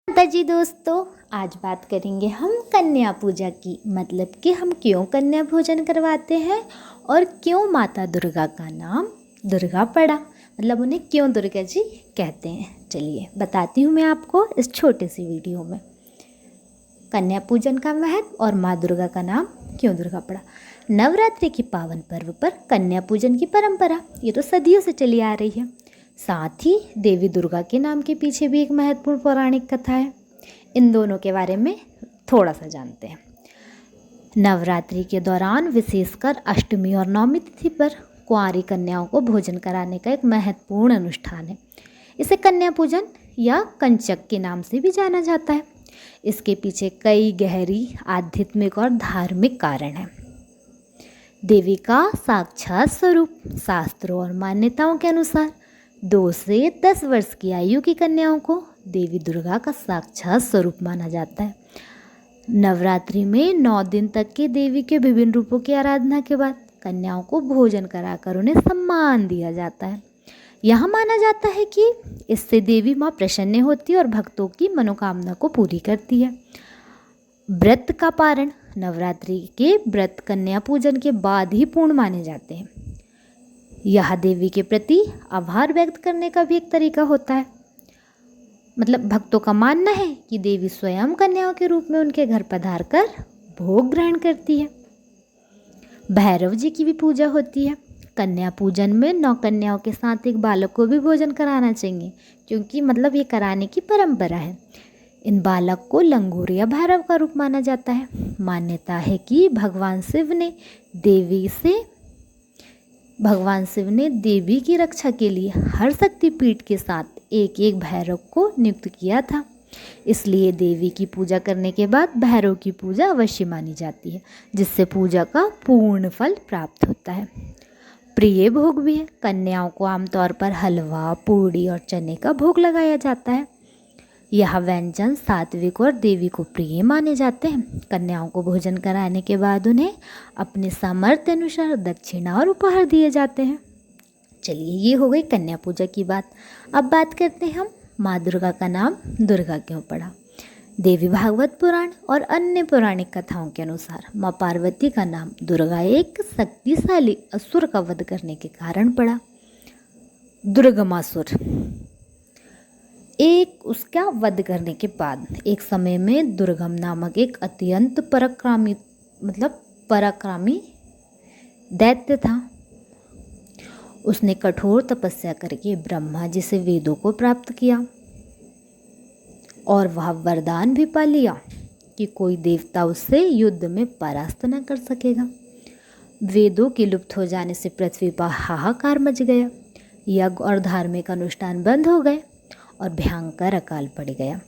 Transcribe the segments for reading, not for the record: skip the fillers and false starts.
माता जी दोस्तों, आज बात करेंगे हम कन्या पूजा की। मतलब कि हम क्यों कन्या भोजन करवाते हैं और क्यों माता दुर्गा का नाम दुर्गा पड़ा, मतलब उन्हें क्यों दुर्गा जी कहते हैं। चलिए बताती हूँ मैं आपको इस छोटे सी वीडियो में कन्या पूजन का महत्व और माँ दुर्गा का नाम क्यों दुर्गा पड़ा। नवरात्रि के पावन पर्व पर कन्या पूजन की परंपरा ये तो सदियों से चली आ रही है। साथ ही देवी दुर्गा के नाम के पीछे भी एक महत्वपूर्ण पौराणिक कथा है। इन दोनों के बारे में थोड़ा सा जानते हैं। नवरात्रि के दौरान विशेषकर अष्टमी और नवमी तिथि पर कुंवारी कन्याओं को भोजन कराने का एक महत्वपूर्ण अनुष्ठान है। इसे कन्या पूजन या कंचक के नाम से भी जाना जाता है। इसके पीछे कई गहरी आध्यात्मिक और धार्मिक कारण हैं। देवी का साक्षात स्वरूप शास्त्रों और मान्यताओं के अनुसार 2 से 10 वर्ष की आयु की कन्याओं को देवी दुर्गा का साक्षात स्वरूप माना जाता है। नवरात्रि में 9 दिन तक के देवी के विभिन्न रूपों की आराधना के बाद कन्याओं को भोजन कराकर उन्हें सम्मान दिया जाता है। यह माना जाता है कि इससे देवी माँ प्रसन्न होती है और भक्तों की मनोकामना को पूरी करती है। व्रत का पारण नवरात्रि के व्रत कन्या पूजन के बाद ही पूर्ण माने जाते हैं। यह देवी के प्रति आभार व्यक्त करने का भी एक तरीका होता है। मतलब भक्तों का मानना है कि देवी स्वयं कन्याओं के रूप में उनके घर पधार कर भोग ग्रहण करती है। भैरव जी की भी पूजा होती है। कन्या पूजन में 9 कन्याओं के साथ एक बालक को भी भोजन कराना चाहिए, क्योंकि मतलब ये कराने की परंपरा है। इन बालक को लंगूर या भैरव का रूप माना जाता है। मान्यता है कि भगवान शिव ने देवी की रक्षा के लिए हर शक्तिपीठ के साथ एक एक भैरव को नियुक्त किया था। इसलिए देवी की पूजा करने के बाद भैरव की पूजा अवश्य मानी जाती है, जिससे पूजा का पूर्ण फल प्राप्त होता है। प्रिय भोग भी है। कन्याओं को आमतौर पर हलवा, पूड़ी और चने का भोग लगाया जाता है। यह व्यंजन सात्विक और देवी को प्रिय माने जाते हैं। कन्याओं को भोजन कराने के बाद उन्हें अपने सामर्थ्य अनुसार दक्षिणा और उपहार दिए जाते हैं। चलिए, ये हो गई कन्या पूजा की बात। अब बात करते हैं हम माँ दुर्गा का नाम दुर्गा क्यों पड़ा। देवी भागवत पुराण और अन्य पौराणिक कथाओं के अनुसार माँ पार्वती का नाम दुर्गा एक शक्तिशाली असुर का वध करने के कारण पड़ा। दुर्गमासुर उसका वध करने के बाद एक समय में दुर्गम नामक एक अत्यंत पराक्रमी दैत्य था। उसने कठोर तपस्या करके ब्रह्मा जी से वेदों को प्राप्त किया और वह वरदान भी पा लिया कि कोई देवता उससे युद्ध में परास्त न कर सकेगा। वेदों के लुप्त हो जाने से पृथ्वी पर हाहाकार मच गया। यज्ञ और धार्मिक अनुष्ठान बंद हो गए और भयंकर अकाल पड़ गया।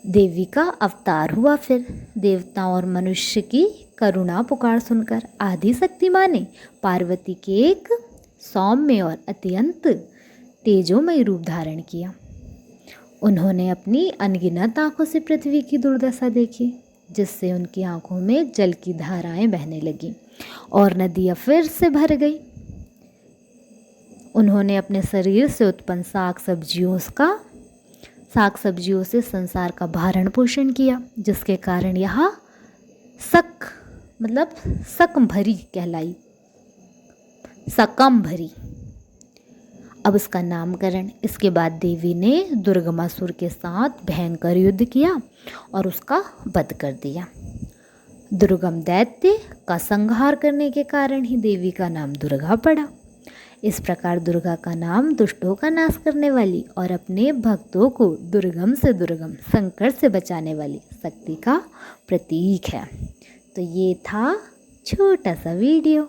देवी का अवतार हुआ। फिर देवताओं और मनुष्य की करुणा पुकार सुनकर आदि शक्ति माँ ने पार्वती के एक सौम्य और अत्यंत तेजोमय रूप धारण किया। उन्होंने अपनी अनगिनत आंखों से पृथ्वी की दुर्दशा देखी, जिससे उनकी आंखों में जल की धाराएं बहने लगीं और नदियां फिर से भर गई। उन्होंने अपने शरीर से उत्पन्न साग सब्जियों से संसार का भरण पोषण किया, जिसके कारण यह शकंभरी कहलाई। शकंभरी। अब इसका नामकरण। इसके बाद देवी ने दुर्गमासुर के साथ भयंकर युद्ध किया और उसका वध कर दिया। दुर्गम दैत्य का संहार करने के कारण ही देवी का नाम दुर्गा पड़ा। इस प्रकार दुर्गा का नाम दुष्टों का नाश करने वाली और अपने भक्तों को दुर्गम से दुर्गम संकट से बचाने वाली शक्ति का प्रतीक है। तो ये था छोटा सा वीडियो।